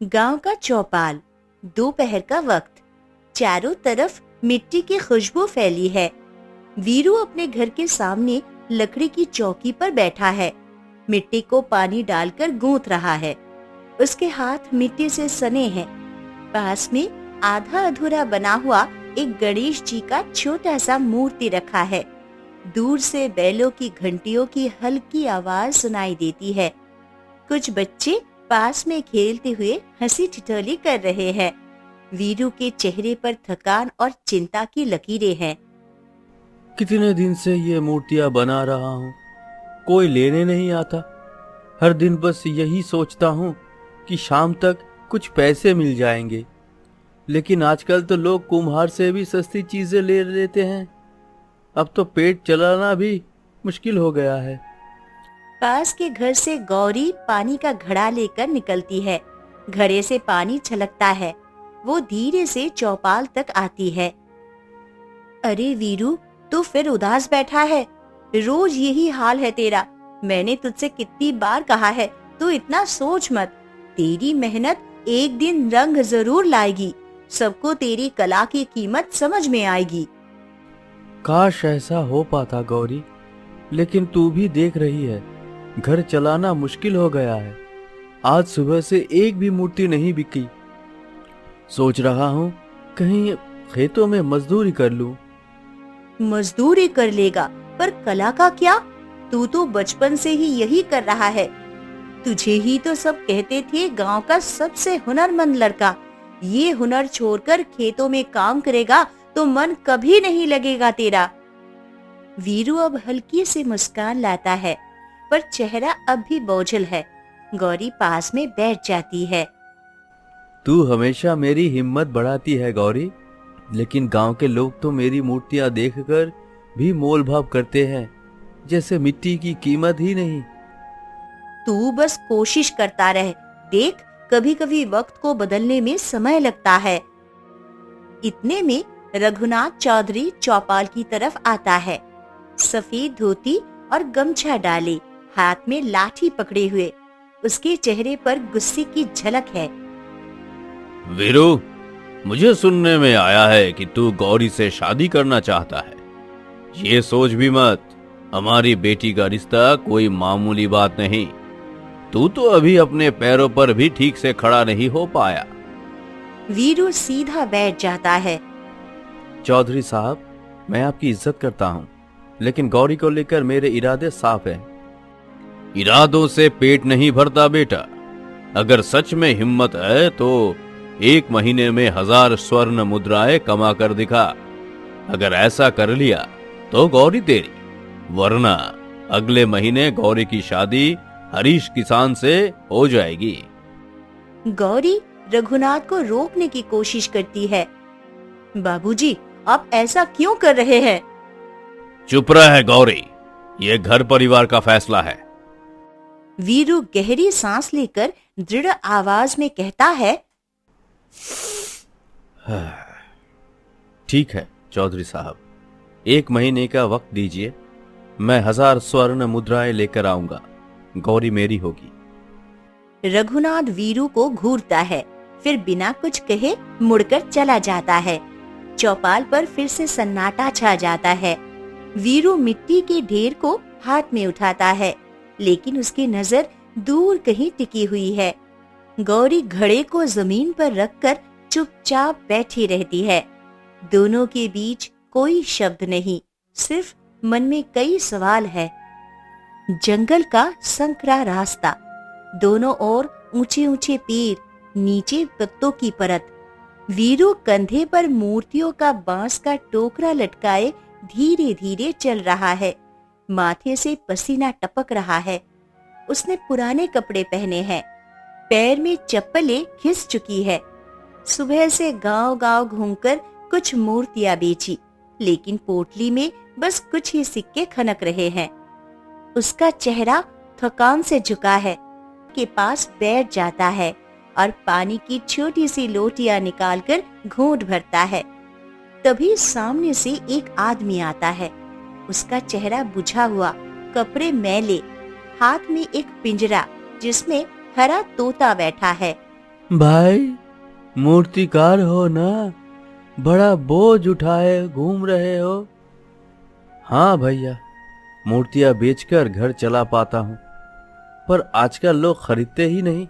गांव का चौपाल, दोपहर का वक्त। चारों तरफ मिट्टी की खुशबू फैली है। वीरू अपने घर के सामने लकड़ी की चौकी पर बैठा है। मिट्टी को पानी डालकर गूंथ रहा है। उसके हाथ मिट्टी से सने हैं। पास में आधा अधूरा बना हुआ एक गणेश जी का छोटा सा मूर्ति रखा है। दूर से बैलों की घंटियों की हल्की आवाज सुनाई देती है। कुछ बच्चे पास में खेलते हुए हंसी ठिठोली कर रहे हैं। वीरू के चेहरे पर थकान और चिंता की लकीरें हैं। कितने दिन से ये मूर्तियां बना रहा हूँ, कोई लेने नहीं आता। हर दिन बस यही सोचता हूँ कि शाम तक कुछ पैसे मिल जाएंगे। लेकिन आजकल तो लोग कुम्हार से भी सस्ती चीजें ले लेते हैं। अब तो पेट चलाना भी मुश्किल हो गया है। पास के घर से गौरी पानी का घड़ा लेकर निकलती है। घड़े से पानी छलकता है। वो धीरे से चौपाल तक आती है। अरे वीरू, तू फिर उदास बैठा है। रोज यही हाल है तेरा। मैंने तुझसे कितनी बार कहा है, तू इतना सोच मत। तेरी मेहनत एक दिन रंग जरूर लाएगी। सबको तेरी कला की कीमत समझ में आएगी। काश ऐसा हो पाता गौरी, लेकिन तू भी देख रही है, घर चलाना मुश्किल हो गया है। आज सुबह से एक भी मूर्ति नहीं बिकी। सोच रहा हूँ कहीं खेतों में मजदूरी कर लूं। मजदूरी कर लेगा, पर कला का क्या? तू तो बचपन से ही यही कर रहा है। तुझे ही तो सब कहते थे गांव का सबसे हुनरमंद लड़का। ये हुनर छोड़कर खेतों में काम करेगा तो मन कभी नहीं लगेगा तेरा। वीरू अब हल्की सी मुस्कान लाता है, पर चेहरा अब भी बोझिल है। गौरी पास में बैठ जाती है। तू हमेशा मेरी हिम्मत बढ़ाती है गौरी, लेकिन गांव के लोग तो मेरी मूर्तियां देखकर भी मोल भाव करते हैं, जैसे मिट्टी की कीमत ही नहीं। तू बस कोशिश करता रह। देख, कभी कभी वक्त को बदलने में समय लगता है। इतने में रघुनाथ चौधरी चौपाल की तरफ आता है। सफेद धोती और गमछा डाले, हाथ में लाठी पकड़े हुए। उसके चेहरे पर गुस्से की झलक है। वीरू, मुझे सुनने में आया है कि तू गौरी से शादी करना चाहता है। ये सोच भी मत, हमारी बेटी का रिश्ता कोई मामूली बात नहीं। तू तो अभी अपने पैरों पर भी ठीक से खड़ा नहीं हो पाया। वीरू सीधा बैठ जाता है। चौधरी साहब, मैं आपकी इज्जत करता हूँ, लेकिन गौरी को लेकर मेरे इरादे साफ हैं। इरादों से पेट नहीं भरता बेटा। अगर सच में हिम्मत है तो 1 महीने में 1000 स्वर्ण मुद्राएं कमा कर दिखा। अगर ऐसा कर लिया तो गौरी तेरी, वरना अगले महीने गौरी की शादी हरीश किसान से हो जाएगी। गौरी रघुनाथ को रोकने की कोशिश करती है। बाबूजी, आप ऐसा क्यों कर रहे हैं? चुप रह गौरी, ये घर परिवार का फैसला है। वीरू गहरी सांस लेकर दृढ़ आवाज में कहता है। ठीक है चौधरी साहब, 1 महीने का वक्त दीजिए। मैं 1000 स्वर्ण मुद्राएं लेकर आऊंगा। गौरी मेरी होगी। रघुनाथ वीरू को घूरता है, फिर बिना कुछ कहे मुड़कर चला जाता है। चौपाल पर फिर से सन्नाटा छा जाता है। वीरू मिट्टी के ढेर को हाथ में उठाता है, लेकिन उसकी नजर दूर कहीं टिकी हुई है। गौरी घड़े को जमीन पर रखकर चुपचाप बैठी रहती है। दोनों के बीच कोई शब्द नहीं, सिर्फ मन में कई सवाल है। जंगल का संकरा रास्ता, दोनों ओर ऊंचे ऊंचे पेड़, नीचे पत्तों की परत। वीरू कंधे पर मूर्तियों का बांस का टोकरा लटकाए धीरे धीरे चल रहा है। माथे से पसीना टपक रहा है। उसने पुराने कपड़े पहने हैं। पैर में चप्पलें घिस चुकी है। सुबह से गांव गांव घूमकर कुछ मूर्तियां बेची, लेकिन पोटली में बस कुछ ही सिक्के खनक रहे हैं। उसका चेहरा थकान से झुका है। के पास बैठ जाता है और पानी की छोटी सी लोटियां निकालकर घूंट भरता है। तभी सामने से एक आदमी आता है। उसका चेहरा बुझा हुआ, कपड़े मैले, हाथ में एक पिंजरा जिसमें हरा तोता बैठा है। भाई, मूर्तिकार हो ना? बड़ा बोझ उठाए घूम रहे हो। हाँ भैया, मूर्तियां बेचकर घर चला पाता हूँ, पर आजकल लोग खरीदते ही नहीं।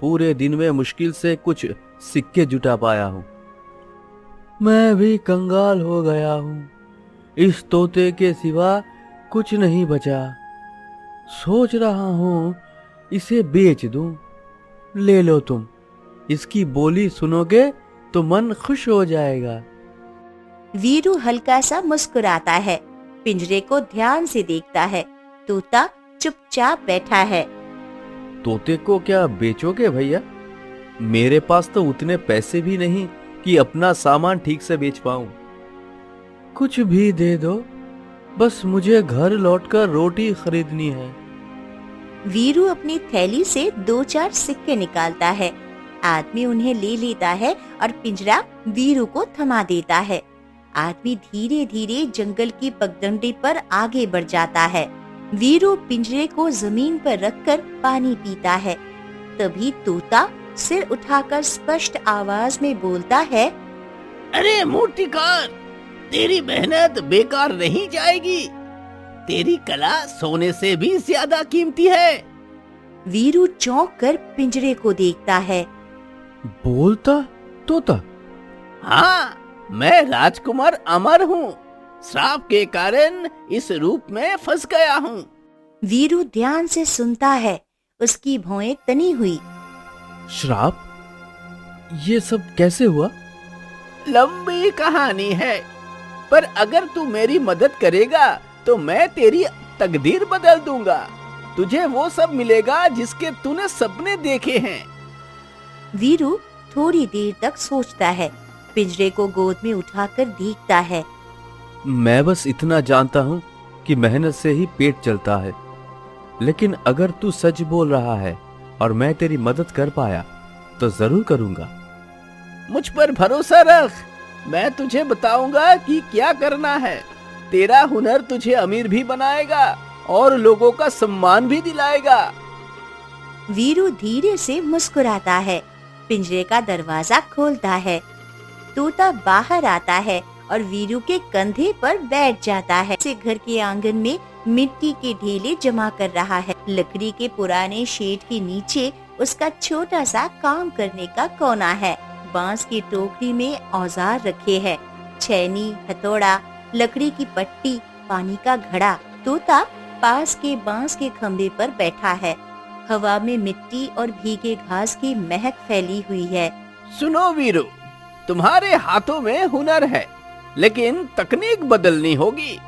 पूरे दिन में मुश्किल से कुछ सिक्के जुटा पाया हूँ। मैं भी कंगाल हो गया हूँ। इस तोते के सिवा कुछ नहीं बचा। सोच रहा हूँ इसे बेच दूं। ले लो तुम, इसकी बोली सुनोगे तो मन खुश हो जाएगा। वीरू हल्का सा मुस्कुराता है, पिंजरे को ध्यान से देखता है। तोता चुपचाप बैठा है। तोते को क्या बेचोगे भैया? मेरे पास तो उतने पैसे भी नहीं कि अपना सामान ठीक से बेच पाऊं। कुछ भी दे दो, बस मुझे घर लौटकर रोटी खरीदनी है। वीरू अपनी थैली से 2-4 सिक्के निकालता है। आदमी उन्हें ले लेता है और पिंजरा वीरू को थमा देता है। आदमी धीरे धीरे जंगल की पगडंडी पर आगे बढ़ जाता है। वीरू पिंजरे को जमीन पर रखकर पानी पीता है। तभी तोता सिर उठाकर स्पष्ट आवाज में बोलता है, अरे मूर्तिकार, तेरी मेहनत बेकार नहीं जाएगी। तेरी कला सोने से भी ज्यादा कीमती है। वीरू चौंक कर पिंजरे को देखता है। बोलता तोता? हाँ, मैं राजकुमार अमर हूँ। श्राप के कारण इस रूप में फंस गया हूँ। वीरू ध्यान से सुनता है। उसकी भौएं तनी हुई। श्राप? ये सब कैसे हुआ? लंबी कहानी है, पर अगर तू मेरी मदद करेगा तो मैं तेरी तकदीर बदल दूंगा। तुझे वो सब मिलेगा जिसके तूने सपने देखे हैं। वीरू थोड़ी देर तक सोचता है, पिंजरे को गोद में उठाकर देखता है। मैं बस इतना जानता हूँ कि मेहनत से ही पेट चलता है, लेकिन अगर तू सच बोल रहा है और मैं तेरी मदद कर पाया तो जरूर करूंगा। मुझ पर भरोसा रख, मैं तुझे बताऊंगा कि क्या करना है। तेरा हुनर तुझे अमीर भी बनाएगा और लोगों का सम्मान भी दिलाएगा। वीरू धीरे से मुस्कुराता है, पिंजरे का दरवाजा खोलता है। तोता बाहर आता है और वीरू के कंधे पर बैठ जाता है। से घर के आंगन में मिट्टी के ढेले जमा कर रहा है। लकड़ी के पुराने शेड के नीचे उसका छोटा सा काम करने का कोना है। बांस की टोकरी में औजार रखे हैं, छैनी, हथौड़ा, लकड़ी की पट्टी, पानी का घड़ा। तोता पास के बांस के खंभे पर बैठा है। हवा में मिट्टी और भीगे घास की महक फैली हुई है। सुनो वीरू, तुम्हारे हाथों में हुनर है, लेकिन तकनीक बदलनी होगी।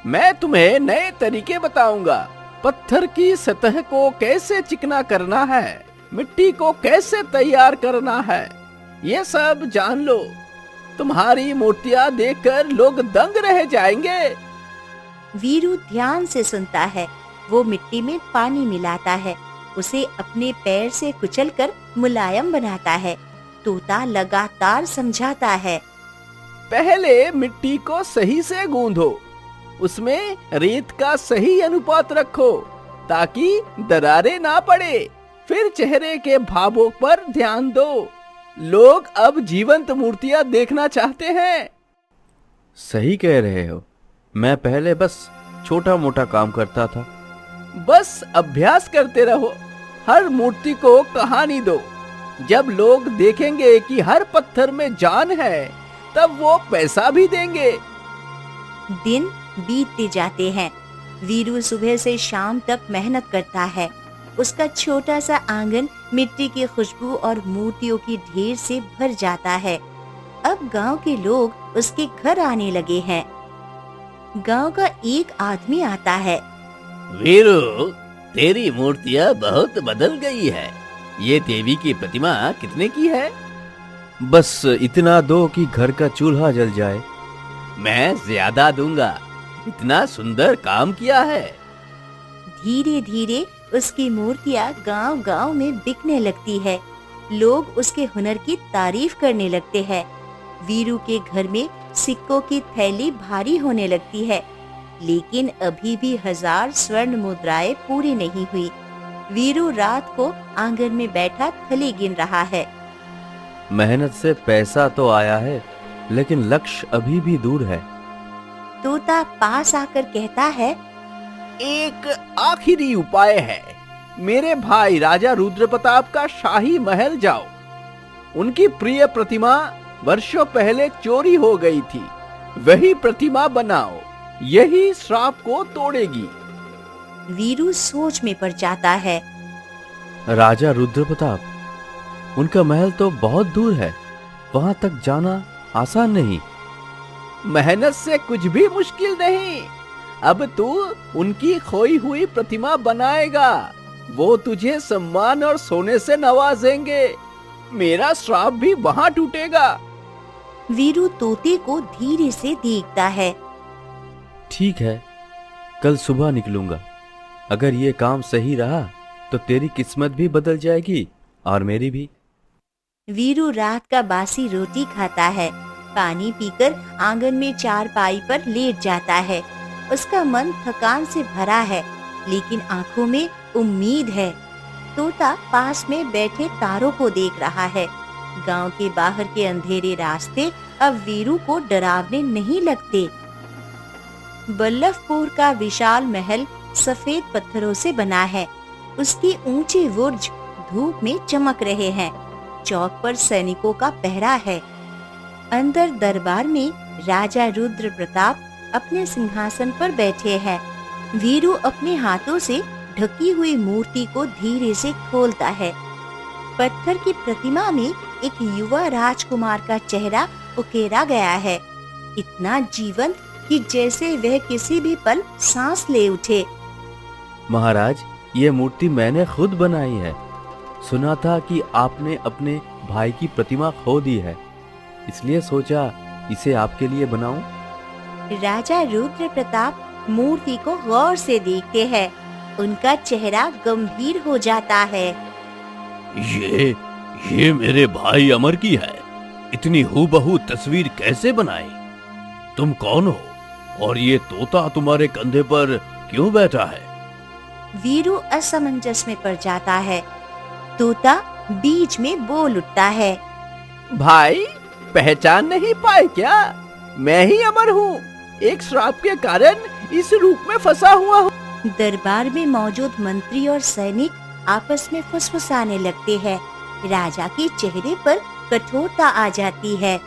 मैं तुम्हें नए तरीके बताऊंगा। पत्थर की सतह को कैसे चिकना करना है, मिट्टी को कैसे तैयार करना है, ये सब जान लो। तुम्हारी मूर्तियां देखकर लोग दंग रह जाएंगे। वीरू ध्यान से सुनता है। वो मिट्टी में पानी मिलाता है, उसे अपने पैर से कुचलकर मुलायम बनाता है। तोता लगातार समझाता है। पहले मिट्टी को सही से गूंदो, उसमें रेत का सही अनुपात रखो ताकि दरारें ना पड़े। फिर चेहरे के भावों पर ध्यान दो। लोग अब जीवंत मूर्तियां देखना चाहते हैं। सही कह रहे हो। मैं पहले बस छोटा मोटा काम करता था। बस अभ्यास करते रहो। हर मूर्ति को कहानी दो। जब लोग देखेंगे कि हर पत्थर में जान है, तब वो पैसा भी देंगे। दिन बीतते जाते हैं। वीरू सुबह से शाम तक मेहनत करता है। उसका छोटा सा आंगन मिट्टी की खुशबू और मूर्तियों की ढेर से भर जाता है। अब गांव के लोग उसके घर आने लगे हैं। गांव का एक आदमी आता है। वीरू, तेरी मूर्तियां बहुत बदल गई है। ये देवी की प्रतिमा कितने की है? बस इतना दो कि घर का चूल्हा जल जाए। मैं ज्यादा दूंगा। इतना सुंदर काम किया है। धीरे धीरे उसकी मूर्तियां गांव-गांव में बिकने लगती है। लोग उसके हुनर की तारीफ करने लगते हैं। वीरू के घर में सिक्कों की थैली भारी होने लगती है, लेकिन अभी भी 1000 स्वर्ण मुद्राएं पूरी नहीं हुई। वीरू रात को आंगन में बैठा थैली गिन रहा है। मेहनत से पैसा तो आया है, लेकिन लक्ष्य अभी भी दूर है। तोता पास आकर कहता है, एक आखिरी उपाय है। मेरे भाई राजा रुद्र प्रताप का शाही महल जाओ। उनकी प्रिय प्रतिमा वर्षों पहले चोरी हो गई थी, वही प्रतिमा बनाओ, यही श्राप को तोड़ेगी। वीरू सोच में पड़ जाता है। राजा रुद्र प्रताप, उनका महल तो बहुत दूर है, वहां तक जाना आसान नहीं। मेहनत से कुछ भी मुश्किल नहीं। अब तू उनकी खोई हुई प्रतिमा बनाएगा, वो तुझे सम्मान और सोने से नवाजेंगे। मेरा श्राप भी वहां टूटेगा। वीरू तोते को धीरे से देखता है। ठीक है, कल सुबह निकलूंगा। अगर ये काम सही रहा तो तेरी किस्मत भी बदल जाएगी और मेरी भी। वीरू रात का बासी रोटी खाता है, पानी पीकर आंगन में चारपाई पर लेट जाता है। उसका मन थकान से भरा है, लेकिन आंखों में उम्मीद है। तोता पास में बैठे तारों को देख रहा है। गांव के बाहर के अंधेरे रास्ते अब वीरू को डरावने नहीं लगते। बल्लभपुर का विशाल महल सफेद पत्थरों से बना है। उसकी ऊंची बुर्ज धूप में चमक रहे हैं। चौक पर सैनिकों का पहरा है। अंदर दरबार में राजा रुद्र प्रताप अपने सिंहासन पर बैठे हैं। वीरू अपने हाथों से ढकी हुई मूर्ति को धीरे से खोलता है। पत्थर की प्रतिमा में एक युवा राजकुमार का चेहरा उकेरा गया है, इतना जीवंत कि जैसे वह किसी भी पल सांस ले उठे। महाराज, ये मूर्ति मैंने खुद बनाई है। सुना था कि आपने अपने भाई की प्रतिमा खो दी है, इसलिए सोचा इसे आपके लिए बनाऊं। राजा रुद्र प्रताप मूर्ति को गौर से देखते हैं। उनका चेहरा गंभीर हो जाता है। ये मेरे भाई अमर की है। इतनी हूबहू तस्वीर कैसे बनाई? तुम कौन हो और ये तोता तुम्हारे कंधे पर क्यों बैठा है? वीरू असमंजस में पड़ जाता है। तोता बीच में बोल उठता है, भाई पहचान नहीं पाए क्या? मैं ही अमर हूँ। एक श्राप के कारण इस रूप में फंसा हुआ हूँ। दरबार में मौजूद मंत्री और सैनिक आपस में फुसफुसाने लगते हैं। राजा के चेहरे पर कठोरता आ जाती है।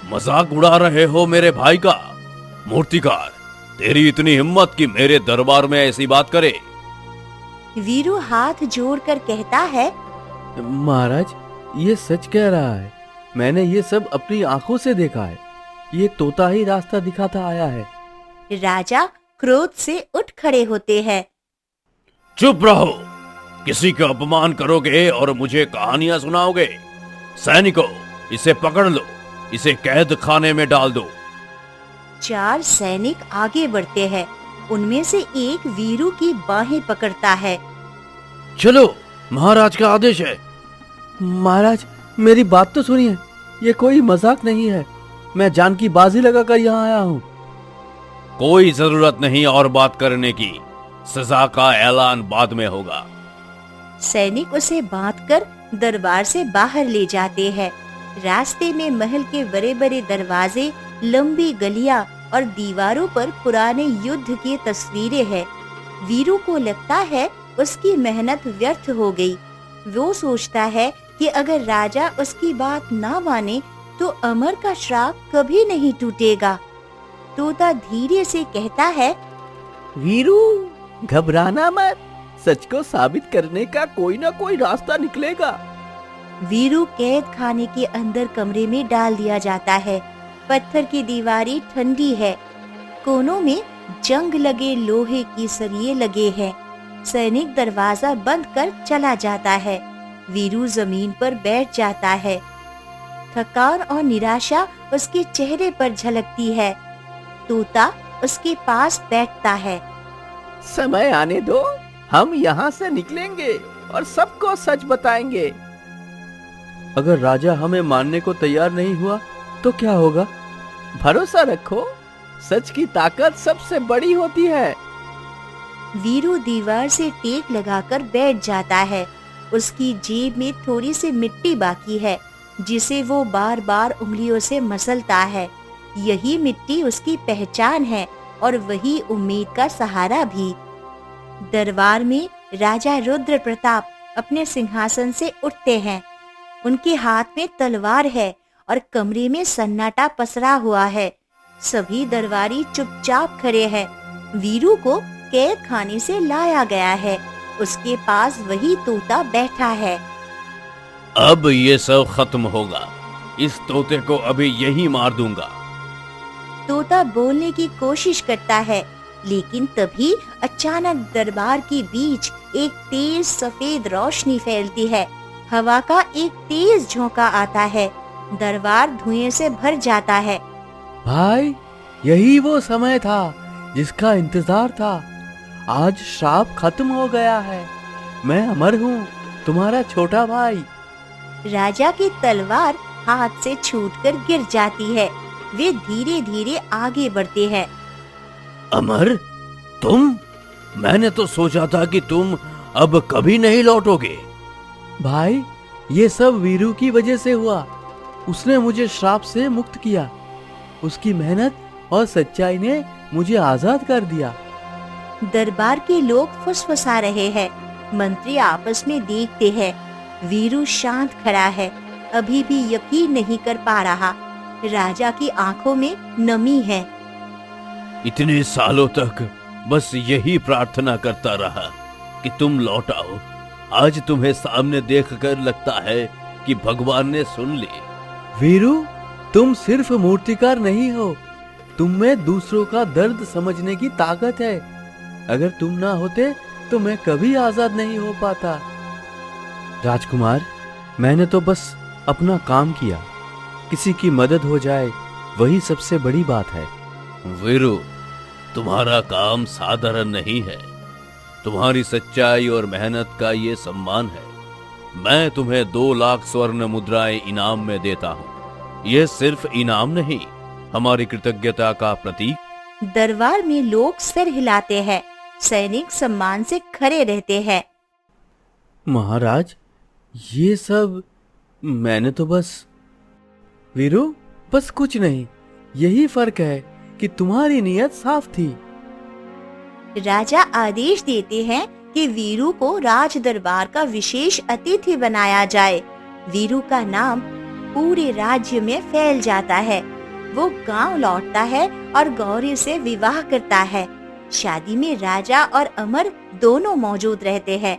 मजाक उड़ा रहे हो मेरे भाई का? मूर्तिकार, तेरी इतनी हिम्मत कि मेरे दरबार में ऐसी बात करे? वीरू हाथ जोड़कर कहता है, महाराज, ये सच कह रहा है। मैंने ये सब अपनी आंखों से देखा है। ये तोता ही रास्ता दिखाता आया है। राजा क्रोध से उठ खड़े होते हैं। चुप रहो। किसी का अपमान करोगे और मुझे कहानियां सुनाओगे? सैनिकों, इसे पकड़ लो, इसे कैद खाने में डाल दो। 4 सैनिक आगे बढ़ते हैं। उनमें से एक वीरू की बाहें पकड़ता है। चलो, महाराज का आदेश है। महाराज, मेरी बात तो सुनिए। ये कोई मजाक नहीं है। मैं जान की बाजी लगाकर यहाँ आया हूँ। कोई जरूरत नहीं और बात करने की। सजा का ऐलान बाद में होगा। सैनिक उसे बांधकर दरबार से बाहर ले जाते हैं। रास्ते में महल के बड़े बड़े दरवाजे, लंबी गलियां और दीवारों पर पुराने युद्ध की तस्वीरें हैं। वीरू को लगता है उसकी मेहनत व्यर्थ हो गई। वो सोचता है कि अगर राजा उसकी बात ना माने तो अमर का श्राप कभी नहीं टूटेगा। तोता धीरे से कहता है, वीरू, घबराना मत। सच को साबित करने का कोई ना कोई रास्ता निकलेगा। वीरू कैद खाने के अंदर कमरे में डाल दिया जाता है। पत्थर की दीवारें ठंडी है। कोनों में जंग लगे लोहे की सरिये लगे हैं। सैनिक दरवाजा बंद कर चला जाता है। वीरू जमीन पर बैठ जाता है। थकान और निराशा उसके चेहरे पर झलकती है। तोता उसके पास बैठता है। समय आने दो, हम यहाँ से निकलेंगे और सबको सच बताएंगे। अगर राजा हमें मानने को तैयार नहीं हुआ तो क्या होगा? भरोसा रखो, सच की ताकत सबसे बड़ी होती है। वीरू दीवार से टेक लगाकर बैठ जाता है। उसकी जेब में थोड़ी सी मिट्टी बाकी है। जिसे वो बार बार उंगलियों से मसलता है। यही मिट्टी उसकी पहचान है और वही उम्मीद का सहारा भी। दरबार में राजा रुद्र प्रताप अपने सिंहासन से उठते हैं। उनके हाथ में तलवार है और कमरे में सन्नाटा पसरा हुआ है। सभी दरबारी चुपचाप खड़े हैं। वीरू को कैद खाने से लाया गया है। उसके पास वही तोता बैठा है। अब ये सब खत्म होगा। इस तोते को अभी यहीं मार दूंगा। तोता बोलने की कोशिश करता है, लेकिन तभी अचानक दरबार के बीच एक तेज सफेद रोशनी फैलती है। हवा का एक तेज झोंका आता है। दरबार धुएं से भर जाता है। भाई, यही वो समय था जिसका इंतजार था। आज श्राप खत्म हो गया है। मैं अमर हूँ, तुम्हारा छोटा भाई। राजा की तलवार हाथ से छूटकर गिर जाती है। वे धीरे धीरे आगे बढ़ते हैं। अमर, तुम? मैंने तो सोचा था कि तुम अब कभी नहीं लौटोगे। भाई, ये सब वीरू की वजह से हुआ। उसने मुझे श्राप से मुक्त किया। उसकी मेहनत और सच्चाई ने मुझे आजाद कर दिया। दरबार के लोग फुसफुसा रहे हैं। मंत्री आपस में देखते हैं। वीरू शांत खड़ा है, अभी भी यकीन नहीं कर पा रहा। राजा की आंखों में नमी है। इतने सालों तक बस यही प्रार्थना करता रहा कि तुम लौट आओ। आज तुम्हें सामने देखकर लगता है कि भगवान ने सुन ली। वीरू, तुम सिर्फ मूर्तिकार नहीं हो, तुम में दूसरों का दर्द समझने की ताकत है। अगर तुम ना होते तो मैं कभी आजाद नहीं हो पाता। राजकुमार, मैंने तो बस अपना काम किया। किसी की मदद हो जाए वही सबसे बड़ी बात है। वीरू, तुम्हारा काम साधारण नहीं है। तुम्हारी सच्चाई और मेहनत का ये सम्मान है। मैं तुम्हें 2 लाख स्वर्ण मुद्राएं इनाम में देता हूँ। ये सिर्फ इनाम नहीं, हमारी कृतज्ञता का प्रतीक। दरबार में लोग सिर हिलाते हैं। सैनिक सम्मान से खड़े रहते हैं। महाराज, ये सब मैंने तो बस। वीरू, बस कुछ नहीं। यही फर्क है कि तुम्हारी नीयत साफ थी। राजा आदेश देते हैं कि वीरू को राज दरबार का विशेष अतिथि बनाया जाए। वीरू का नाम पूरे राज्य में फैल जाता है। वो गांव लौटता है और गौरी से विवाह करता है। शादी में राजा और अमर दोनों मौजूद रहते हैं।